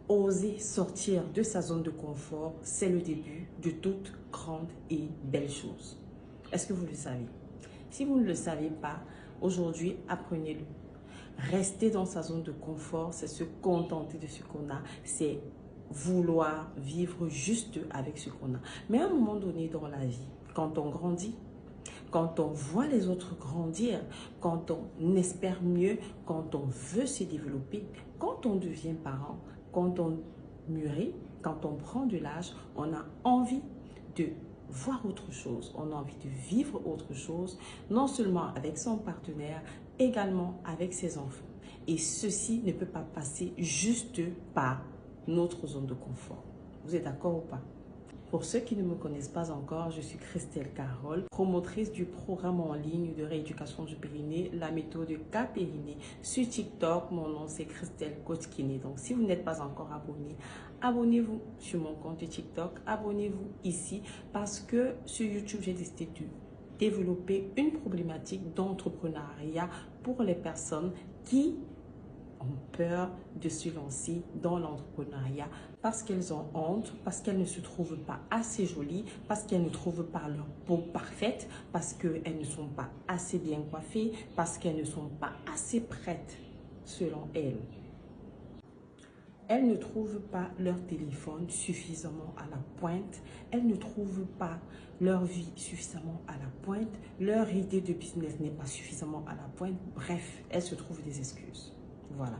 Oser sortir de sa zone de confort, c'est le début de toute grande et belle chose. Est-ce que vous le savez? Si vous ne le savez pas, aujourd'hui, apprenez-le. Rester dans sa zone de confort, c'est se contenter de ce qu'on a, c'est vouloir vivre juste avec ce qu'on a. Mais à un moment donné dans la vie, quand on grandit, quand on voit les autres grandir, quand on espère mieux, quand on veut se développer, quand on devient parent, quand on mûrit, quand on prend de l'âge, on a envie de voir autre chose, on a envie de vivre autre chose, non seulement avec son partenaire, également avec ses enfants. Et ceci ne peut pas passer juste par notre zone de confort. Vous êtes d'accord ou pas? Pour ceux qui ne me connaissent pas encore, je suis Christelle Carole, promotrice du programme en ligne de rééducation du périnée, la méthode K-Périnée. Sur TikTok, mon nom c'est Christelle Coach Kiné. Donc si vous n'êtes pas encore abonné, abonnez-vous sur mon compte TikTok, abonnez-vous ici parce que sur YouTube, j'ai décidé de développer une problématique d'entrepreneuriat pour les personnes qui ont peur de se lancer dans l'entrepreneuriat parce qu'elles ont honte, parce qu'elles ne se trouvent pas assez jolies, parce qu'elles ne trouvent pas leur peau parfaite, parce qu'elles ne sont pas assez bien coiffées, parce qu'elles ne sont pas assez prêtes selon elles. Elles ne trouvent pas leur téléphone suffisamment à la pointe. Elles ne trouvent pas leur vie suffisamment à la pointe. Leur idée de business n'est pas suffisamment à la pointe. Bref, elles se trouvent des excuses. Voilà.